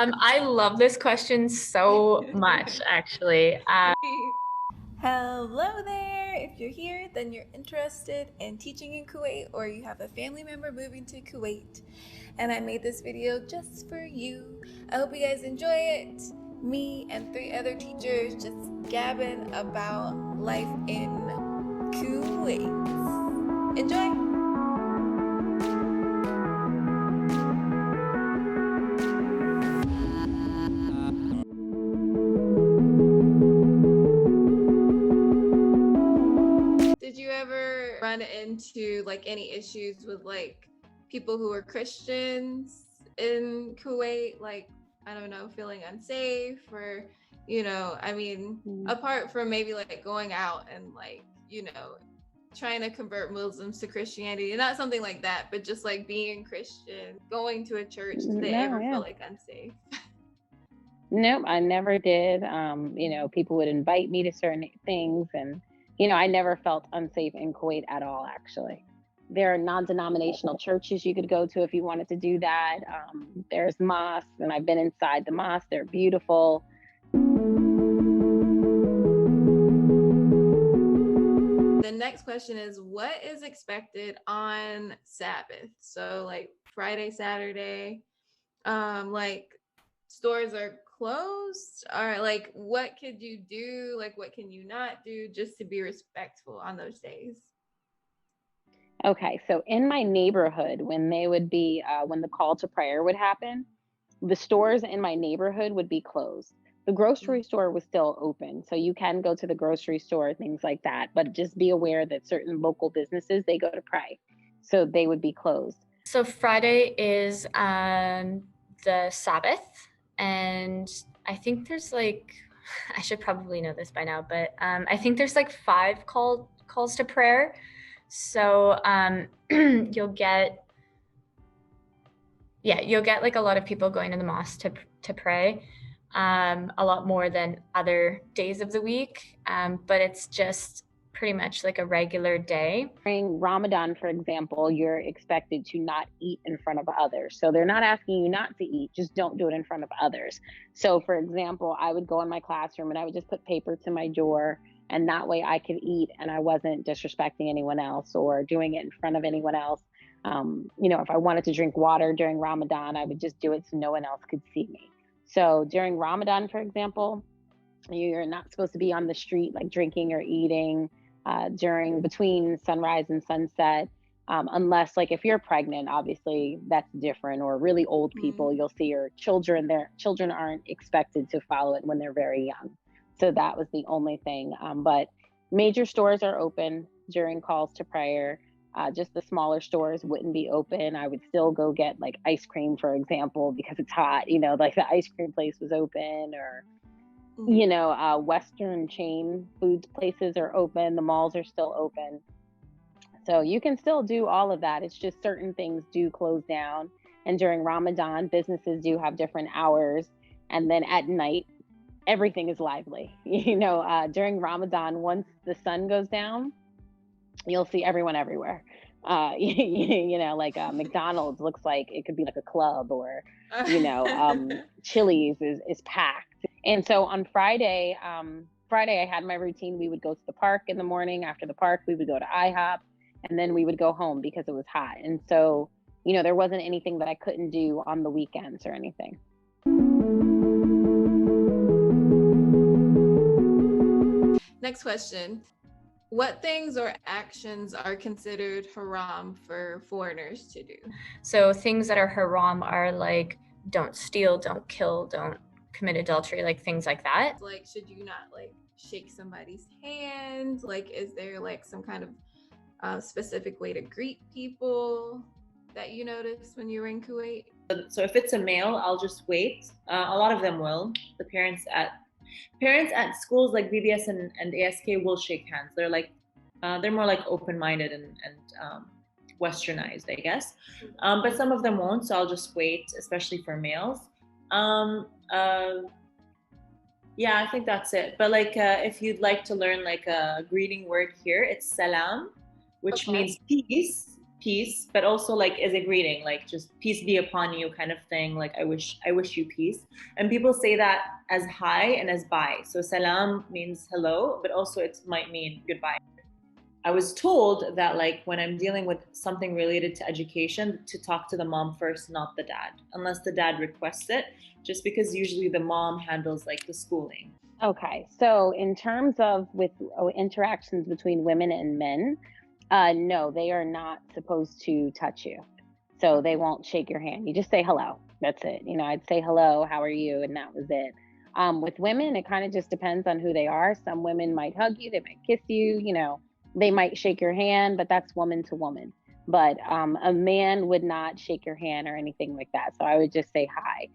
I love this question so much, actually. Hello there! If you're here, then you're interested in teaching in Kuwait or you have a family member moving to Kuwait. And I made this video just for you. I hope you guys enjoy it. Me and 3 other teachers just gabbing about life in Kuwait. Enjoy! Did you ever run into like any issues with like people who are Christians in Kuwait, like, I don't know, feeling unsafe or, apart from maybe like going out and like, trying to convert Muslims to Christianity, not something like that, but just like being Christian, going to a church, did they ever feel like unsafe? Nope, I never did. People would invite me to certain things, and I never felt unsafe in Kuwait at all, actually. There are non-denominational churches you could go to if you wanted to do that. There's mosques, and I've been inside the mosque. They're beautiful. The next question is, what is expected on Sabbath? So like Friday, Saturday, like stores are closed, or like what could you do, like what can you not do, just to be respectful on those days? Okay, so in my neighborhood, when they would be, when the call to prayer would happen, the stores in my neighborhood would be closed. The grocery store was still open, so you can go to the grocery store, things like that. But just be aware that certain local businesses, they go to pray, so they would be closed. So Friday is the Sabbath, and I think there's like, I should probably know this by now, but I think there's like 5 calls to prayer. So you'll get like a lot of people going to the mosque to pray, a lot more than other days of the week, but it's just pretty much like a regular day. During Ramadan, for example, you're expected to not eat in front of others. So they're not asking you not to eat, just don't do it in front of others. So for example, I would go in my classroom and I would just put paper to my door, and that way I could eat and I wasn't disrespecting anyone else or doing it in front of anyone else. If I wanted to drink water during Ramadan, I would just do it so no one else could see me. So during Ramadan, for example, you're not supposed to be on the street like drinking or eating between sunrise and sunset, unless like if you're pregnant, obviously that's different, or really old people, you'll see, or children. Their children aren't expected to follow it when they're very young. So that was the only thing. But major stores are open during calls to prayer. Just the smaller stores wouldn't be open. I would still go get like ice cream, for example, because it's hot, like the ice cream place was open, or Western chain foods places are open. The malls are still open. So you can still do all of that. It's just certain things do close down. And during Ramadan, businesses do have different hours. And then at night, everything is lively. During Ramadan, once the sun goes down, you'll see everyone everywhere. Like McDonald's looks like it could be like a club, or Chili's is packed. And so on Friday I had my routine. We would go to the park in the morning. After the park, we would go to IHOP, and then we would go home because it was hot. And so there wasn't anything that I couldn't do on the weekends or anything. Next question. What things or actions are considered haram for foreigners to do? So things that are haram are like, don't steal, don't kill, don't commit adultery, like things like that. Like, should you not like shake somebody's hand? Like, is there like some kind of specific way to greet people that you noticed when you were in Kuwait? So if it's a male, I'll just wait. A lot of them will. The parents at schools like BBS and ASK will shake hands. They're like, they're more like open-minded and westernized, I guess. But some of them won't, so I'll just wait, especially for males. Yeah, I think that's it. But like, if you'd like to learn like a greeting word here, it's salam, which means peace. peace, but also like as a greeting, like just peace be upon you kind of thing. Like I wish you peace. And people say that as hi and as bye. So salam means hello, but also it might mean goodbye. I was told that like when I'm dealing with something related to education, to talk to the mom first, not the dad, unless the dad requests it, just because usually the mom handles like the schooling. Okay, so in terms of with interactions between women and men, no, they are not supposed to touch you. So they won't shake your hand. You just say hello. That's it. You know, I'd say hello, how are you? And that was it. With women, it kind of just depends on who they are. Some women might hug you, they might kiss you, you know, they might shake your hand, but that's woman to woman. But a man would not shake your hand or anything like that. So I would just say hi.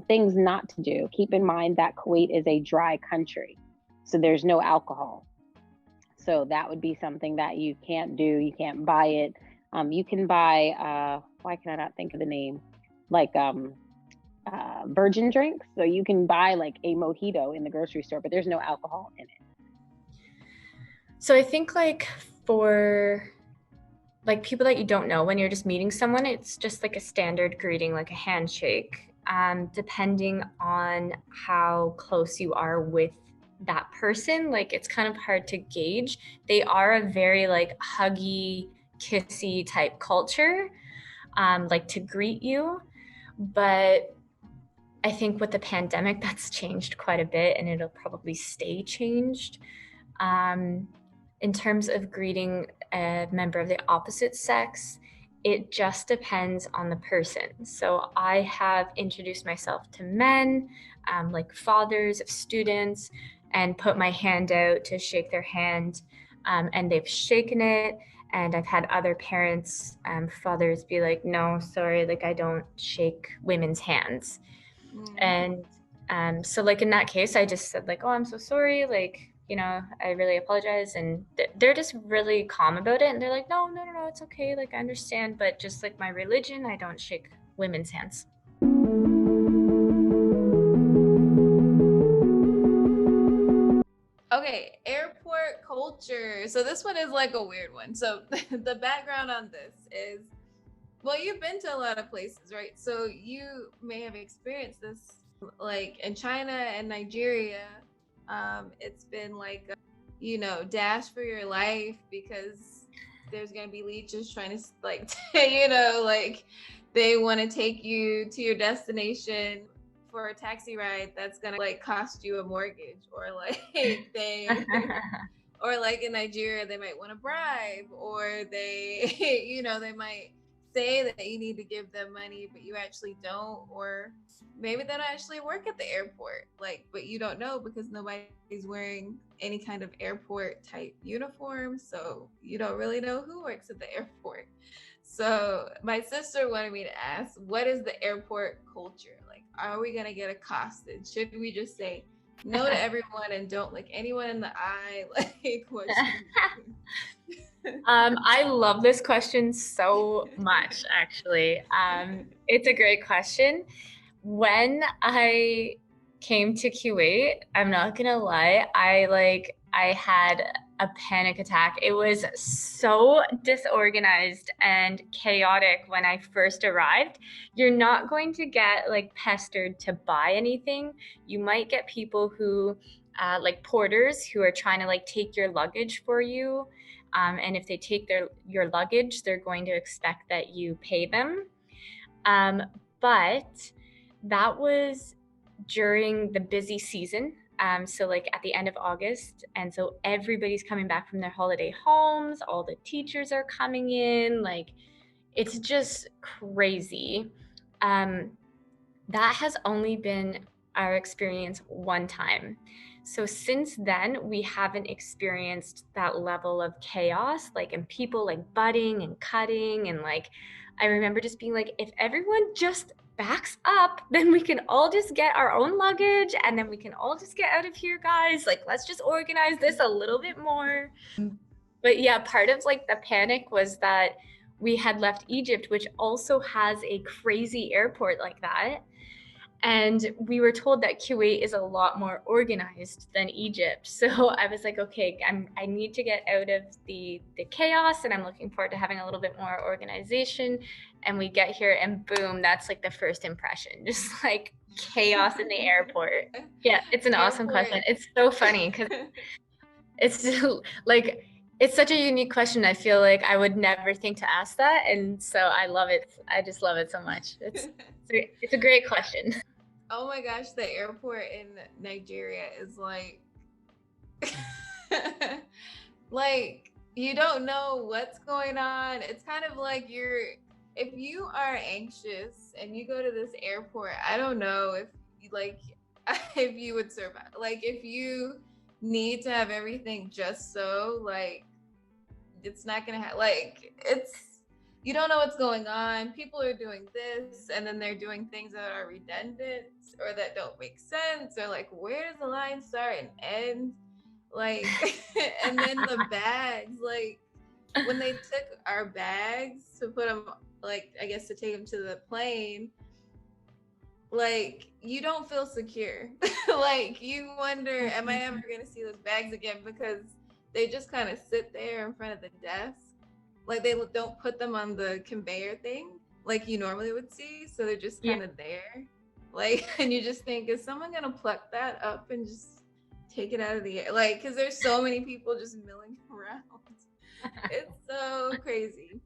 Things not to do. Keep in mind that Kuwait is a dry country, so there's no alcohol. So that would be something that you can't do. You can't buy it. You can buy, why can I not think of the name? Like virgin drinks. So you can buy like a mojito in the grocery store, but there's no alcohol in it. So I think like for like people that you don't know, when you're just meeting someone, it's just like a standard greeting, like a handshake. Depending on how close you are with that person, like it's kind of hard to gauge. They are a very like huggy, kissy type culture, like to greet you. But I think with the pandemic, that's changed quite a bit, and it'll probably stay changed. In terms of greeting a member of the opposite sex, it just depends on the person. So I have introduced myself to men, like fathers of students, and put my hand out to shake their hand, and they've shaken it. And I've had other parents, fathers, be like, no, sorry, like I don't shake women's hands. And so like in that case, I just said like, oh, I'm so sorry, like, you know, I really apologize. And they're just really calm about it. And they're like, no, it's okay. Like, I understand. But just like my religion, I don't shake women's hands. Okay, airport culture. So this one is like a weird one. So the background on this is, well, you've been to a lot of places, right? So you may have experienced this like in China and Nigeria. It's been like, you know, dash for your life because there's gonna be leeches trying to like, you know, like they want to take you to your destination for a taxi ride that's gonna like cost you a mortgage, or like they or like in Nigeria they might want to bribe, or they you know, they might say that you need to give them money but you actually don't, or maybe they don't actually work at the airport, like, but you don't know because nobody's wearing any kind of airport type uniform, so you don't really know who works at the airport. So my sister wanted me to ask, what is the airport culture like? Are we gonna get accosted? Should we just say no to everyone and don't look anyone in the eye? Like, what should we do? I love this question so much, actually. It's a great question. When I came to Kuwait, I'm not gonna lie, I had a panic attack. It was so disorganized and chaotic when I first arrived. You're not going to get like pestered to buy anything. You might get people who like porters who are trying to like take your luggage for you. And if they take your luggage, they're going to expect that you pay them. But that was during the busy season. So like at the end of August. And so everybody's coming back from their holiday homes. All the teachers are coming in. Like, it's just crazy. That has only been our experience one time. So since then, we haven't experienced that level of chaos, like, and people like butting and cutting. And like, I remember just being like, if everyone just backs up, then we can all just get our own luggage and then we can all just get out of here, guys. Like, let's just organize this a little bit more. But yeah, part of like the panic was that we had left Egypt, which also has a crazy airport like that. And we were told that Kuwait is a lot more organized than Egypt. So I was like, okay, I need to get out of the chaos, and I'm looking forward to having a little bit more organization. And we get here, and boom, that's like the first impression, just like chaos in the airport. Yeah, it's an awesome question. It's so funny because it's like, it's such a unique question. I feel like I would never think to ask that, and so I love it. I just love it so much. It's a great question. Oh my gosh, the airport in Nigeria is like, like you don't know what's going on. It's kind of like if you are anxious and you go to this airport, I don't know if if you would survive. Like if you need to have everything just so, like it's not gonna you don't know what's going on. People are doing this and then they're doing things that are redundant or that don't make sense, or like, where does the line start and end? Like, and then the bags, like when they took our bags to put them, like, I guess to take them to the plane, like you don't feel secure. Like you wonder, am I ever gonna see those bags again? Because they just kind of sit there in front of the desk. Like they don't put them on the conveyor thing like you normally would see. So they're just kind of there. Like, and you just think, is someone gonna pluck that up and just take it out of the air? Like, because there's so many people just milling around. It's so crazy.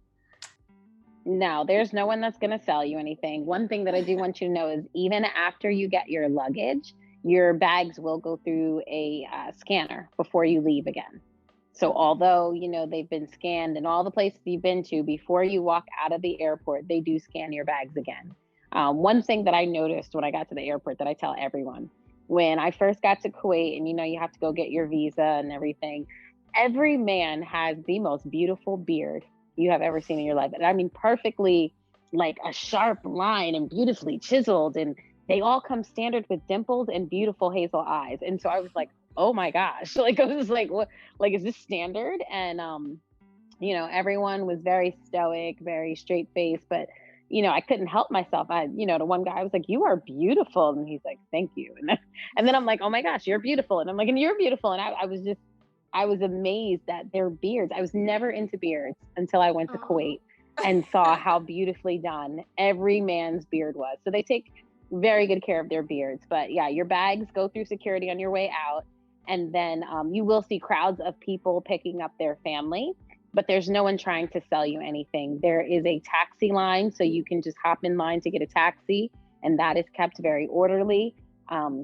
No, there's no one that's going to sell you anything. One thing that I do want you to know is even after you get your luggage, your bags will go through a scanner before you leave again. So although, you know, they've been scanned in all the places you've been to, before you walk out of the airport, they do scan your bags again. One thing that I noticed when I got to the airport that I tell everyone, when I first got to Kuwait, and you know, you have to go get your visa and everything, every man has the most beautiful beard you have ever seen in your life. And I mean, perfectly like a sharp line and beautifully chiseled. And they all come standard with dimples and beautiful hazel eyes. And so I was like, oh my gosh, like I was like, what, like, is this standard? And you know, everyone was very stoic, very straight faced, but you know, I couldn't help myself. You know, to one guy, I was like, you are beautiful. And he's like, thank you. And then I'm like, oh my gosh, you're beautiful. And I'm like, and you're beautiful. And I was amazed at their beards. I was never into beards until I went to Kuwait and saw how beautifully done every man's beard was. So they take very good care of their beards. But yeah, your bags go through security on your way out. And then you will see crowds of people picking up their family, but there's no one trying to sell you anything. There is a taxi line, so you can just hop in line to get a taxi, and that is kept very orderly.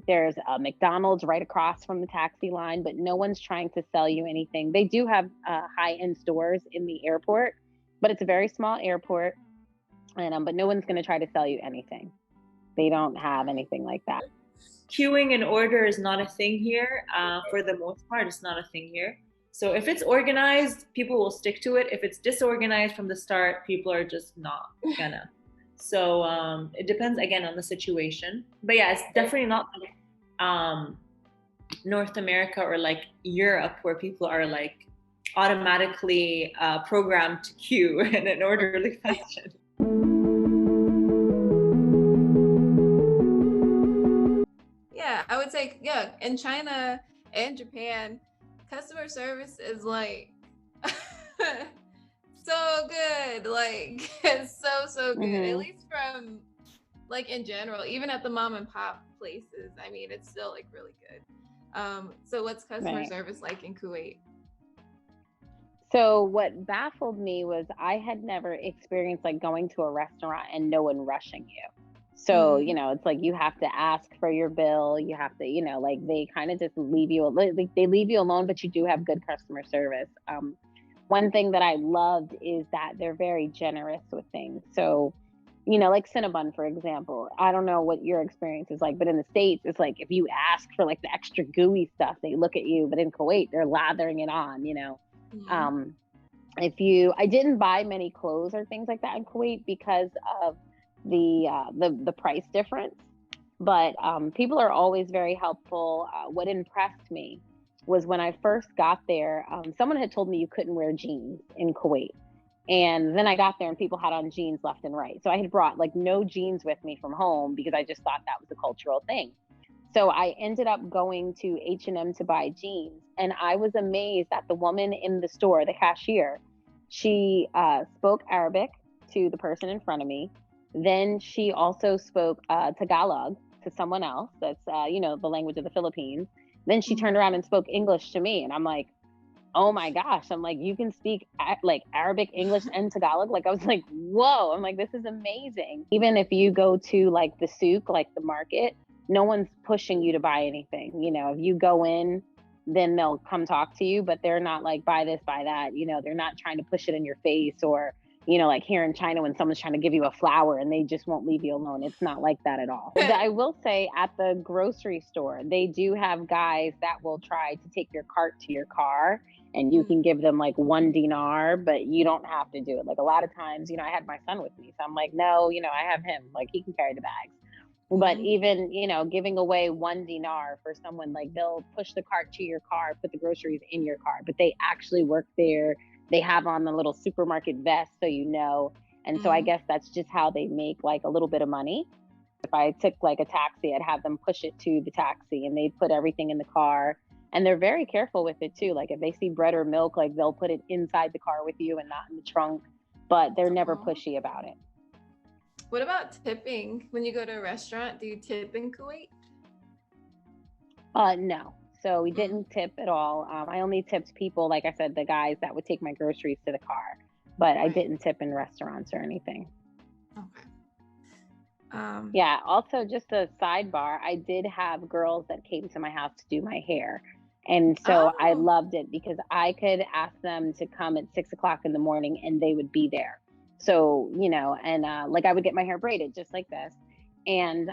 There's a McDonald's right across from the taxi line, but no one's trying to sell you anything. They do have high-end stores in the airport, but it's a very small airport, and but no one's going to try to sell you anything. They don't have anything like that. Queuing and order is not a thing here. For the most part, it's not a thing here. So if it's organized, people will stick to it. If it's disorganized from the start, people are just not gonna. So it depends again on the situation. But yeah, it's definitely not like North America or like Europe, where people are like automatically programmed to queue in an orderly fashion. Yeah, I would say, yeah, in China and Japan, customer service is like so good. Like it's so good. At least from like in general, even at the mom and pop places, I mean, it's still like really good. So what's customer service like in Kuwait? So what baffled me was I had never experienced like going to a restaurant and no one rushing you. So, you know, it's like you have to ask for your bill. You have to, you know, like they kind of just leave you, like they leave you alone, but you do have good customer service. One thing that I loved is that they're very generous with things. So, you know, like Cinnabon, for example, I don't know what your experience is like, but in the States, it's like if you ask for like the extra gooey stuff, they look at you. But in Kuwait, they're lathering it on, you know. I didn't buy many clothes or things like that in Kuwait because of the price difference, but people are always very helpful. What impressed me was when I first got there, someone had told me you couldn't wear jeans in Kuwait, And then I got there and people had on jeans left and right. So I had brought like no jeans with me from home because I just thought that was a cultural thing. So I ended up going to H&M to buy jeans. And I was amazed that the woman in the store, the cashier, she spoke Arabic to the person in front of me. Then she also spoke Tagalog to someone else. That's, the language of the Philippines. Then she turned around and spoke English to me. And I'm like, oh my gosh. I'm like, you can speak like Arabic, English, and Tagalog. Like, I was like, whoa. I'm like, this is amazing. Even if you go to like the souk, like the market, no one's pushing you to buy anything. If you go in, then they'll come talk to you, but they're not like, buy this, buy that. They're not trying to push it in your face or, like here in China when someone's trying to give you a flower and they just won't leave you alone. It's not like that at all. But I will say at the grocery store, they do have guys that will try to take your cart to your car and you can give them like 1 dinar, but you don't have to do it. Like a lot of times, I had my son with me. So I'm like, no, I have him, like he can carry the bags. But even, giving away 1 dinar for someone, like they'll push the cart to your car, put the groceries in your car, but they actually work there. They have on the little supermarket vest, so And so I guess that's just how they make like a little bit of money. If I took like a taxi, I'd have them push it to the taxi and they'd put everything in the car. And they're very careful with it too. Like if they see bread or milk, like they'll put it inside the car with you and not in the trunk, but they're never pushy about it. What about tipping? When you go to a restaurant, do you tip in Kuwait? No. So we didn't tip at all. I only tipped people, like I said, the guys that would take my groceries to the car, but I didn't tip in restaurants or anything. Okay. Yeah. Also, just a sidebar, I did have girls that came to my house to do my hair. And so I loved it because I could ask them to come at 6 o'clock in the morning and they would be there. So, like I would get my hair braided just like this. And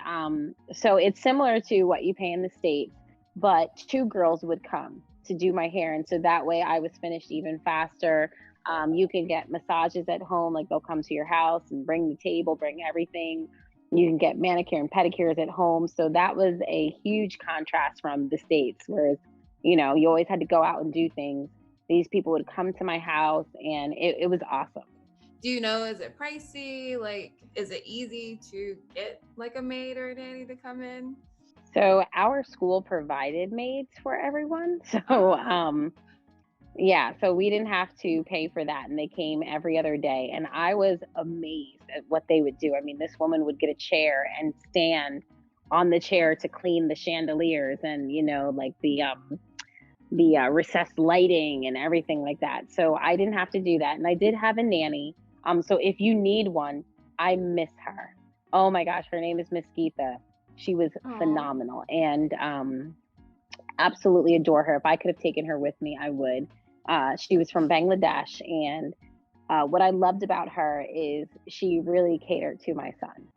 so it's similar to what you pay in the States, but 2 girls would come to do my hair. And so that way I was finished even faster. You can get massages at home, like they'll come to your house and bring the table, bring everything. You can get manicure and pedicures at home. So that was a huge contrast from the States, whereas, you always had to go out and do things. These people would come to my house and it was awesome. Do you know, is it pricey? Like, is it easy to get like a maid or a nanny to come in? So our school provided maids for everyone. So, yeah, so we didn't have to pay for that. And they came every other day. And I was amazed at what they would do. I mean, this woman would get a chair and stand on the chair to clean the chandeliers and, like the recessed lighting and everything like that. So I didn't have to do that. And I did have a nanny. So if you need one, I miss her. Oh my gosh, her name is Miss Geetha. She was phenomenal and absolutely adore her. If I could have taken her with me, I would. She was from Bangladesh. And what I loved about her is she really catered to my son.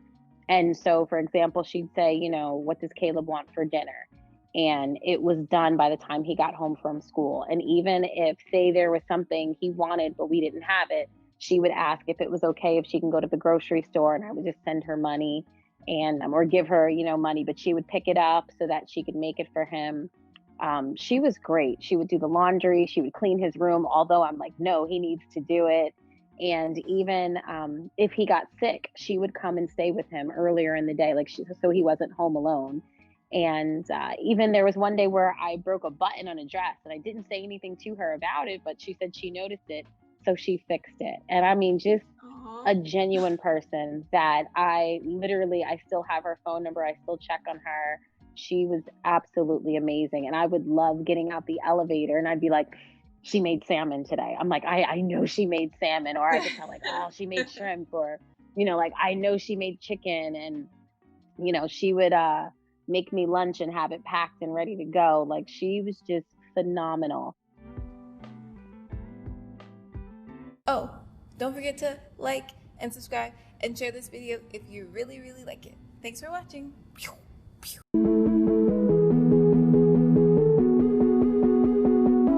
And so, for example, she'd say, what does Caleb want for dinner? And it was done by the time he got home from school. And even if, say, there was something he wanted, but we didn't have it, she would ask if it was okay if she can go to the grocery store, and I would just send her money and or give her, money, but she would pick it up so that she could make it for him. She was great. She would do the laundry. She would clean his room, although I'm like, no, he needs to do it. And even if he got sick, she would come and stay with him earlier in the day, so he wasn't home alone. And even there was one day where I broke a button on a dress and I didn't say anything to her about it, but she said she noticed it. So she fixed it. And I mean, just a genuine person that I still have her phone number. I still check on her. She was absolutely amazing. And I would love getting out the elevator and I'd be like, she made salmon today. I'm like, I know she made salmon. Or I could tell like, oh, she made shrimp. Or, like I know she made chicken. And, she would make me lunch and have it packed and ready to go. Like she was just phenomenal. Oh, don't forget to like and subscribe and share this video if you really, really like it. Thanks for watching.